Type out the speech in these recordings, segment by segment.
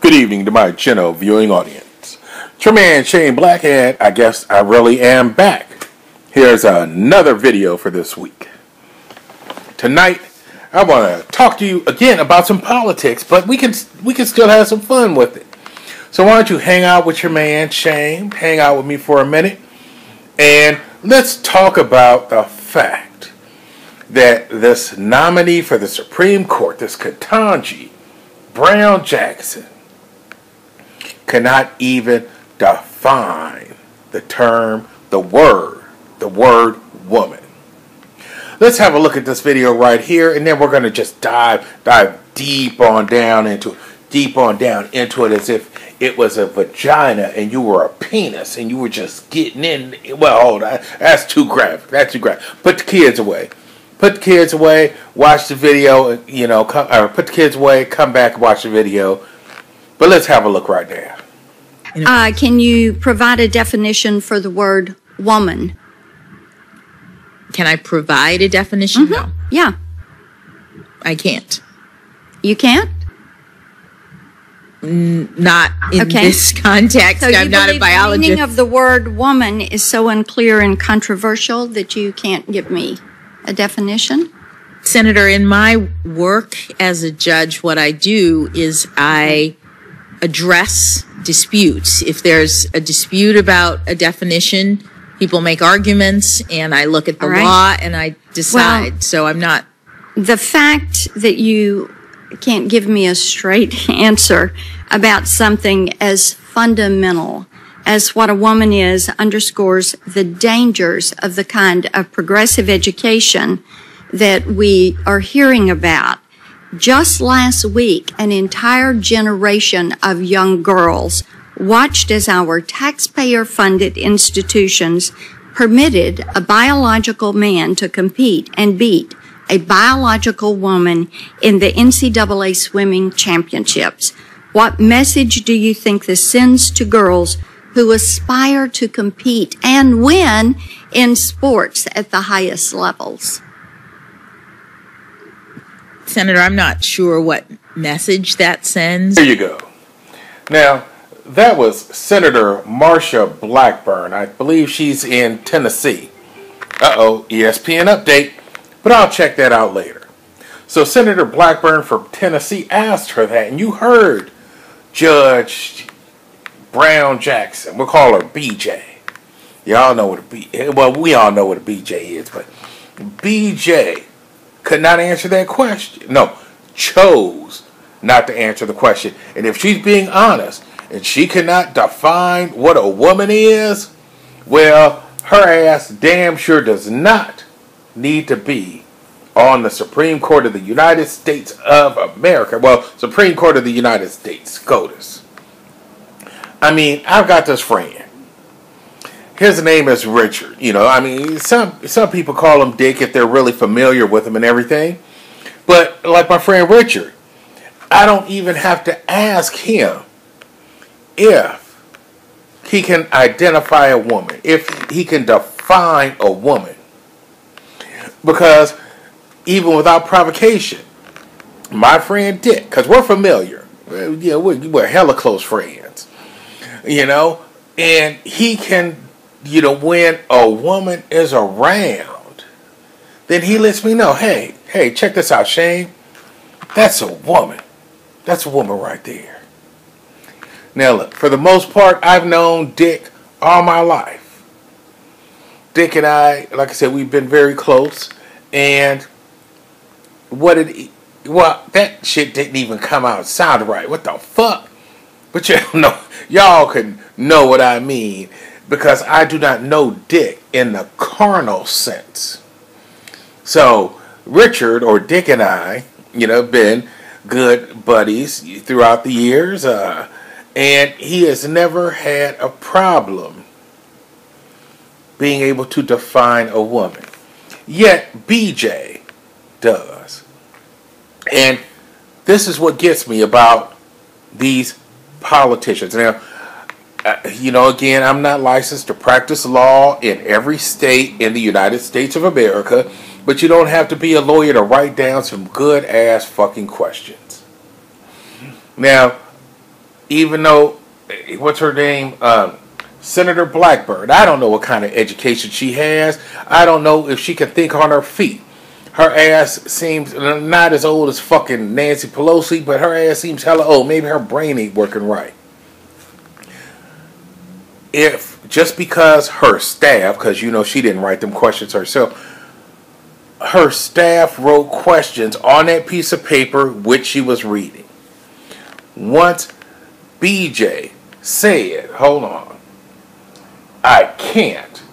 Good evening to my channel viewing audience. It's your man Shane Blackhead. I guess I really am back. Here's another video for this week. Tonight, I want to talk to you again about some politics, but we can still have some fun with it. So why don't you hang out with your man Shane, hang out with me for a minute, and let's talk about the fact that this nominee for the Supreme Court, this Ketanji Brown Jackson, cannot even define the term, the word woman. Let's have a look at this video right here, and then we're going to just dive deep on down into it as if it was a vagina and you were a penis and you were just getting in. Well, hold on, that's too graphic. Put the kids away. Put the kids away. Watch the video. Put the kids away. Come back and watch the video. But let's have a look right now. Can you provide a definition for the word woman? Can I provide a definition? Mm-hmm. No. Yeah. I can't. You can't? Not in this context. So I'm not a biologist. The meaning of the word woman is so unclear and controversial that you can't give me a definition? Senator, in my work as a judge, what I do is I address disputes. If there's a dispute about a definition, people make arguments, and I look at the law and I decide. Well, so I'm not. The fact that you can't give me a straight answer about something as fundamental as what a woman is underscores the dangers of the kind of progressive education that we are hearing about. Just last week, an entire generation of young girls watched as our taxpayer-funded institutions permitted a biological man to compete and beat a biological woman in the NCAA swimming championships. What message do you think this sends to girls who aspire to compete and win in sports at the highest levels? Senator, I'm not sure what message that sends. There you go. Now, that was Senator Marsha Blackburn. I believe she's in Tennessee. ESPN update, but I'll check that out later. So Senator Blackburn from Tennessee asked her that, and you heard Judge Brown Jackson. We'll call her BJ. Y'all know what we all know what a BJ is, but BJ could not answer that question. No, chose not to answer the question. And if she's being honest and she cannot define what a woman is, well, her ass damn sure does not need to be on the Supreme Court of the United States of America. Well, Supreme Court of the United States, SCOTUS. I mean, I've got this friend. His name is Richard. Some people call him Dick if they're really familiar with him and everything. But like my friend Richard, I don't even have to ask him if he can identify a woman, if he can define a woman. Because even without provocation, my friend Dick, because we're familiar, we're hella close friends, and he can, when a woman is around, then he lets me know, hey, check this out, Shane. That's a woman. That's a woman right there. Now, look, for the most part, I've known Dick all my life. Dick and I, like I said, we've been very close. And that shit didn't even come out sound right. What the fuck? But y'all can know what I mean. Because I do not know Dick in the carnal sense. So, Richard, or Dick, and I, been good buddies throughout the years. And he has never had a problem being able to define a woman. Yet, BJ does. And this is what gets me about these politicians. Now, again, I'm not licensed to practice law in every state in the United States of America, but you don't have to be a lawyer to write down some good-ass fucking questions. Now, even though, what's her name? Senator Blackburn. I don't know what kind of education she has. I don't know if she can think on her feet. Her ass seems not as old as fucking Nancy Pelosi, but her ass seems hella old. Maybe her brain ain't working right. If just because her staff, because you know she didn't write them questions herself, her staff wrote questions on that piece of paper which she was reading. Once BJ said, hold on, I can't.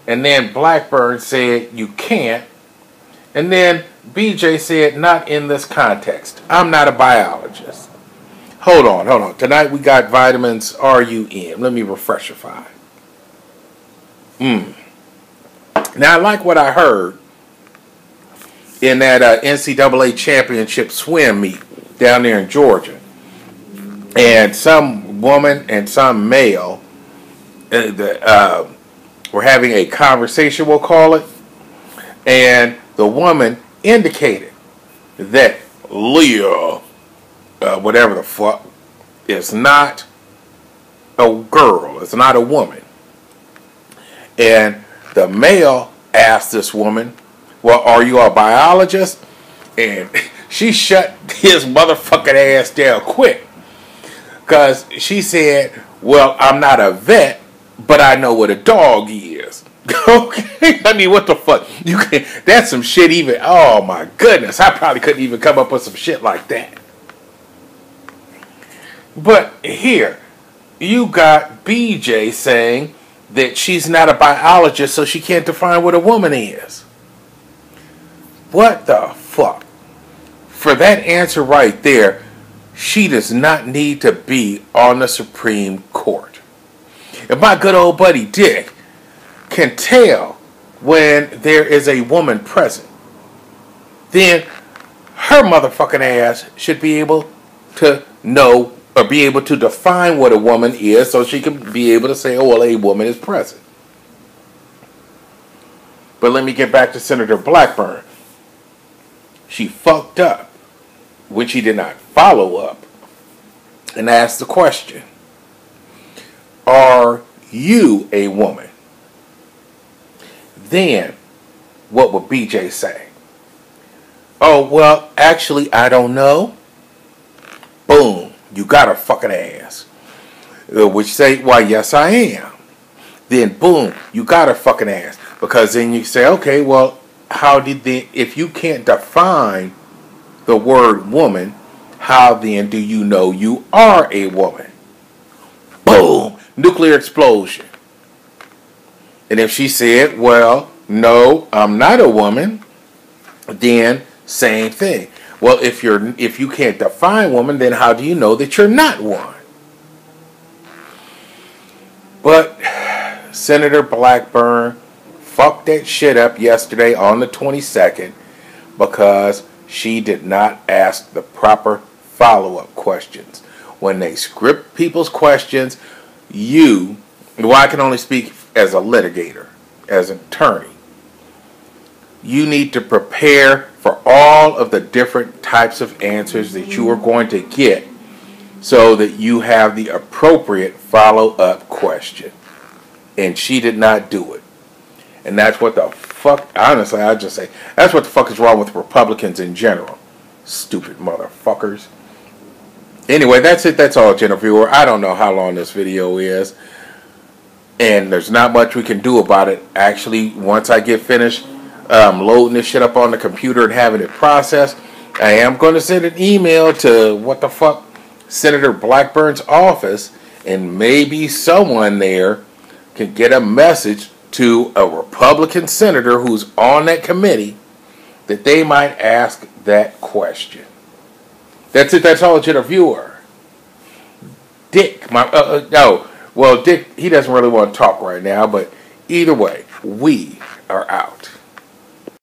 And then Blackburn said, you can't. And then BJ said, not in this context. I'm not a biologist. Hold on. Tonight we got vitamins RUM. Let me refreshify. Now I like what I heard in that NCAA championship swim meet down there in Georgia. And some woman and some male were having a conversation, we'll call it. And the woman indicated that Leah, whatever the fuck, is not a girl. It's not a woman. And the male asked this woman, well, are you a biologist? And she shut his motherfucking ass down quick. Because she said, well, I'm not a vet, but I know what a dog is. Okay? I mean, what the fuck? You can, that's some shit even. Oh my goodness. I probably couldn't even come up with some shit like that. But here, you got BJ saying that she's not a biologist, so she can't define what a woman is. What the fuck? For that answer right there, she does not need to be on the Supreme Court. And my good old buddy Dick can tell when there is a woman present, then her motherfucking ass should be able to know or be able to define what a woman is so she can be able to say, oh, well, a woman is present. But let me get back to Senator Blackburn. She fucked up when she did not follow up and ask the question, are you a woman? Then what would BJ say? Oh, well, actually, I don't know. Boom. You got her fucking ass. Which say, why, yes, I am. Then, boom, you got her fucking ass. Because then you say, okay, well, how did the, if you can't define the word woman, how then do you know you are a woman? Boom. Nuclear explosion. And if she said, well, no, I'm not a woman, then same thing. Well, if you can't define woman, then how do you know that you're not one? But Senator Blackburn fucked that shit up yesterday on the 22nd because she did not ask the proper follow-up questions. When they script people's questions, I can only speak as a litigator, as an attorney. You need to prepare for all of the different types of answers that you are going to get so that you have the appropriate follow-up question. And she did not do it. And that's what the fuck, honestly, I just say, that's what the fuck is wrong with Republicans in general. Stupid motherfuckers. Anyway, that's it. That's all, General Viewer. I don't know how long this video is. And there's not much we can do about it. Actually, once I get finished loading this shit up on the computer and having it processed, I am going to send an email to Senator Blackburn's office, and maybe someone there can get a message to a Republican senator who's on that committee that they might ask that question. That's it. That's all, General Viewer. Dick, Dick, he doesn't really want to talk right now, but either way, we are out.